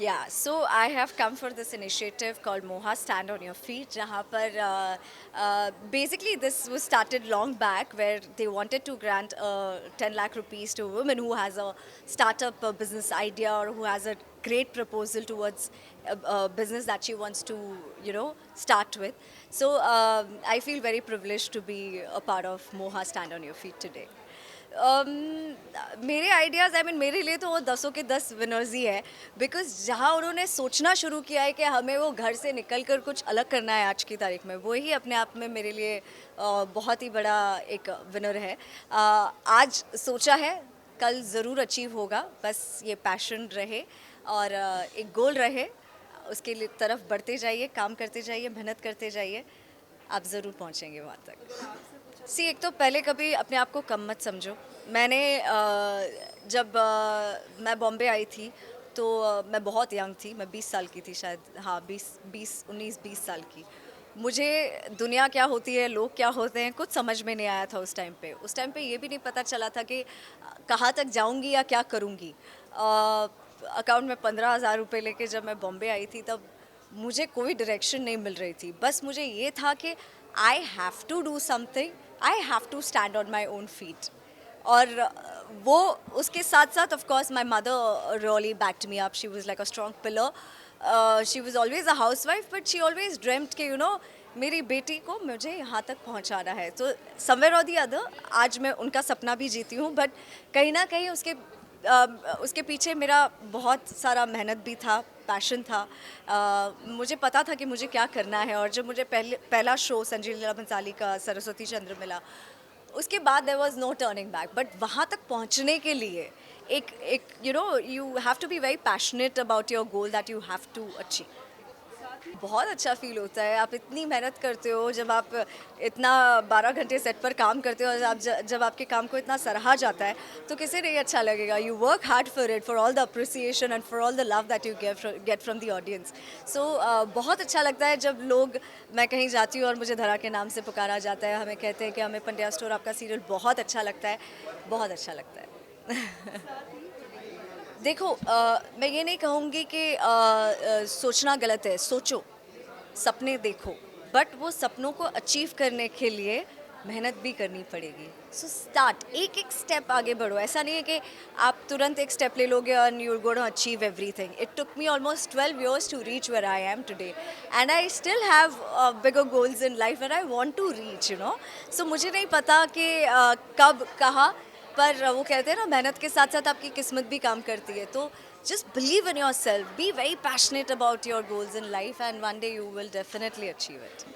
Yeah, so I have come for this initiative called Moha Stand on Your Feet, जहाँ पर basically this was started long back where they wanted to grant 10 lakh rupees to a woman who has a startup business idea or who has a great proposal towards a business that she wants to, start with. So I feel very privileged to be a part of Moha Stand on Your Feet today. um, मेरे ideas मेरे लिए तो वो दसों के दस winners ही है because जहाँ उन्होंने सोचना शुरू किया है कि हमें वो घर से निकल कर कुछ अलग करना है आज की तारीख में, वो ही अपने आप में मेरे लिए बहुत ही बड़ा एक विनर है। आज सोचा है, कल ज़रूर अचीव होगा, बस ये पैशन रहे और एक गोल रहे, उसके लिए तरफ बढ़ते जाइए, काम करते जाइए, मेहनत करते जाइए, आप ज़रूर पहुँचेंगे वहाँ तक। एक तो पहले कभी अपने आप को कम मत समझो। मैंने जब मैं बॉम्बे आई थी तो मैं बहुत यंग थी, मैं 20 साल की थी शायद, हाँ 19-20 साल की। मुझे दुनिया क्या होती है, लोग क्या होते हैं, कुछ समझ में नहीं आया था उस टाइम पे। उस टाइम पे ये भी नहीं पता चला था कि कहाँ तक जाऊँगी या क्या करूँगी। अकाउंट में 15,000 रुपये लेके जब मैं बॉम्बे आई थी तब मुझे कोई डायरेक्शन नहीं मिल रही थी। बस मुझे ये था कि I have to do something, I have to stand on my own feet. और वो उसके साथ साथ of course my mother really backed me up, she was like a strong pillar. She was always a housewife but she always dreamed के मेरी बेटी को मुझे यहाँ तक पहुँचाना है। तो समवेयर और दी अदर आज मैं उनका सपना भी जीती हूँ, बट कहीं ना कहीं उसके पीछे मेरा बहुत सारा मेहनत भी था, पैशन था। मुझे पता था कि मुझे क्या करना है। और जब मुझे पहला शो संजय लीला भंसाली का सरस्वती चंद्र मिला, उसके बाद there was no turning back. But वहाँ तक पहुँचने के लिए एक you have to be very passionate about your goal that you have to achieve. बहुत अच्छा फील होता है, आप इतनी मेहनत करते हो, जब आप इतना 12 घंटे सेट पर काम करते हो और जब आपके काम को इतना सराहा जाता है तो किसे नहीं अच्छा लगेगा। You work hard for it, for all the appreciation and for all the love that you get from the audience. So बहुत अच्छा लगता है जब लोग, मैं कहीं जाती हूँ और मुझे धरा के नाम से पुकारा जाता है, हमें कहते हैं कि हमें पंड्या स्टोर आपका सीरियल बहुत अच्छा लगता है, बहुत अच्छा लगता है। देखो मैं ये नहीं कहूँगी कि सोचना गलत है, सोचो, सपने देखो, बट वो सपनों को अचीव करने के लिए मेहनत भी करनी पड़ेगी। सो स्टार्ट, एक एक स्टेप आगे बढ़ो। ऐसा नहीं है कि आप तुरंत एक स्टेप ले लोगे और you gonna achieve everything. It took me almost 12 years to reach where I am today and I still have bigger goals in life and I want to reach. So मुझे नहीं पता कि कब कहाँ, पर वो कहते हैं ना, मेहनत के साथ साथ आपकी किस्मत भी काम करती है। तो just believe in yourself, be very passionate about your goals in life and one day you will definitely achieve it.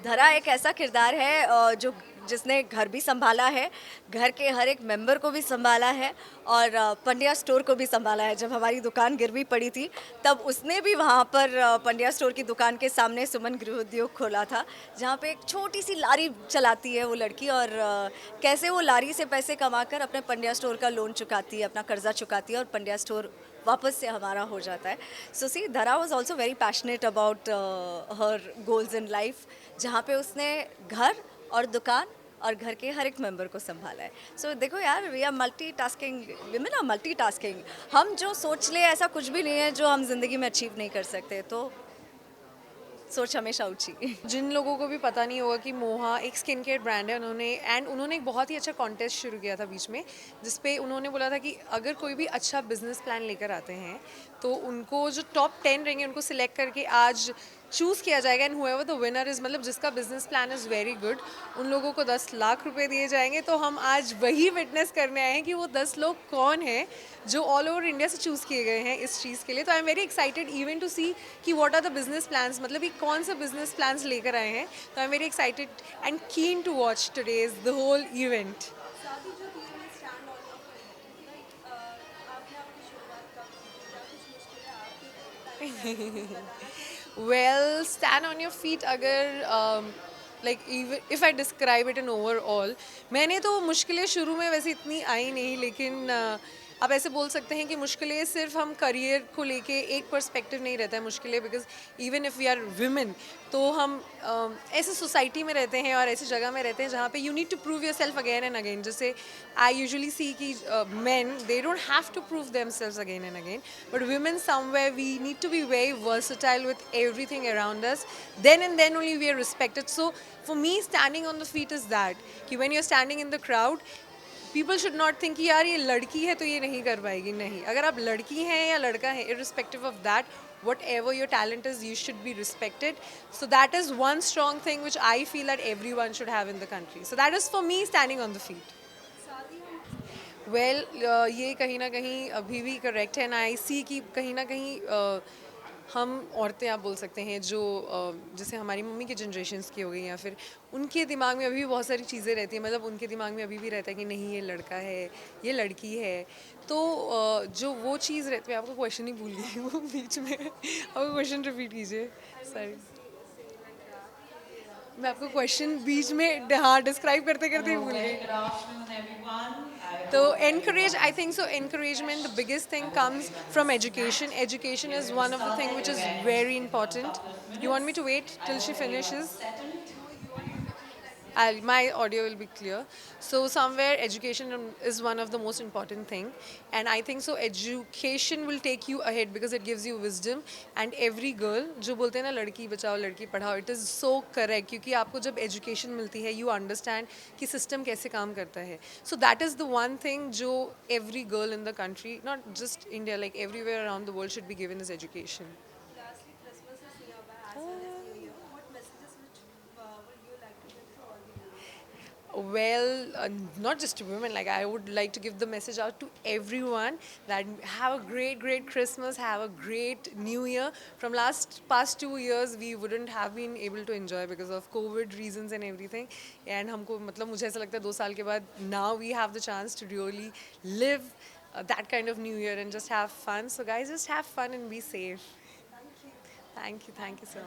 धरा एक ऐसा किरदार है जो जिसने घर भी संभाला है, घर के हर एक मेंबर को भी संभाला है और पंड्या स्टोर को भी संभाला है। जब हमारी दुकान गिरवी पड़ी थी तब उसने भी वहाँ पर पंड्या स्टोर की दुकान के सामने सुमन गृह उद्योग खोला था, जहाँ पे एक छोटी सी लारी चलाती है वो लड़की, और कैसे वो लारी से पैसे कमाकर अपने पंड्या स्टोर का लोन चुकाती है, अपना कर्जा चुकाती है और पंड्या स्टोर वापस से हमारा हो जाता है। सो सी, धरा was also very passionate about her goals in life, जहाँ पे उसने घर और दुकान और घर के हर एक मेंबर को संभाला है। सो देखो यार, we are multitasking women, are multitasking. हम जो सोच ले ऐसा कुछ भी नहीं है जो हम जिंदगी में अचीव नहीं कर सकते। तो सोच हमेशा ऊंची। जिन लोगों को भी पता नहीं होगा कि मोहा एक स्किन केयर ब्रांड है, उन्होंने एक बहुत ही अच्छा कॉन्टेस्ट शुरू किया था बीच में, जिसपे उन्होंने बोला था कि अगर कोई भी अच्छा बिजनेस प्लान लेकर आते हैं तो उनको जो टॉप 10 रहेंगे उनको सिलेक्ट करके आज चूज़ किया जाएगा and whoever the winner is, मतलब जिसका business plan is very good, उन लोगों को 10 लाख रुपए दिए जाएंगे। तो हम आज वही विटनेस करने आए हैं कि वो 10 लोग कौन हैं जो ऑल ओवर इंडिया से चूज़ किए गए हैं इस चीज़ के लिए। तो I am very excited even to see कि what are the business plans, मतलब ये कौन सा बिजनेस प्लान्स लेकर आए हैं। तो I am very excited and keen to watch today's the whole event. Well, stand on your feet, अगर like if I describe it in overall, मैंने तो मुश्किलें शुरू में वैसे इतनी आई नहीं, लेकिन आप ऐसे बोल सकते हैं कि मुश्किलें सिर्फ हम करियर को लेके एक पर्सपेक्टिव नहीं रहता है मुश्किलें, because even if we are women तो हम ऐसे सोसाइटी में रहते हैं और ऐसी जगह में रहते हैं जहाँ पे you need to prove yourself again and again. जैसे आई यूजुअली सी कि men they don't have to prove themselves again and again, but women somewhere we need to be very versatile with everything around us. Then and then only we are respected. So for me standing on the feet is that कि when you're standing in the crowd, people should not think कि यार ये लड़की है तो ये नहीं कर पाएगी. नहीं, अगर आप लड़की हैं या लड़का है, irrespective of that, whatever your talent is, you should be respected. So that is one strong thing which I feel that everyone should have in the country. So that is for me standing on the feet. Well ये कहीं ना कहीं अभी भी correct है ना. आई सी कि कहीं ना कहीं हम औरतें आप बोल सकते हैं जो जैसे हमारी मम्मी के जनरेशन्स की हो गई या फिर उनके दिमाग में अभी भी बहुत सारी चीज़ें रहती हैं. मतलब उनके दिमाग में अभी भी रहता है कि नहीं ये लड़का है, ये लड़की है. तो जो वो चीज़ रहती है, आपको क्वेश्चन ही भूल गई वो बीच में. आपको क्वेश्चन रिपीट कीजिए. सॉरी, मैं आपको क्वेश्चन बीच में हाँ डिस्क्राइब करते करते ही भूल गई. So encourage, I think so encouragement, the biggest thing comes from education. Education is one of the thing which is very important. You want me to wait till she finishes? My audio will be clear. So somewhere education is one of the most important thing, and I think so education will take you ahead because it gives you wisdom. And every girl जो बोलते हैं ना लड़की बचाओ लड़की पढ़ाओ, it is so correct क्योंकि आपको जब education मिलती है you understand कि system कैसे काम करता है. So that is the one thing जो every girl in the country, not just India, like everywhere around the world should be given is education. Well, not just to women, like I would like to give the message out to everyone that have a great, great Christmas, have a great New Year. From past 2 years, we wouldn't have been able to enjoy because of COVID reasons and everything. And हमको मतलब मुझे ऐसा लगता है 2 साल के बाद now we have the chance to really live that kind of New Year and just have fun. So guys, just have fun and be safe. Thank you so much.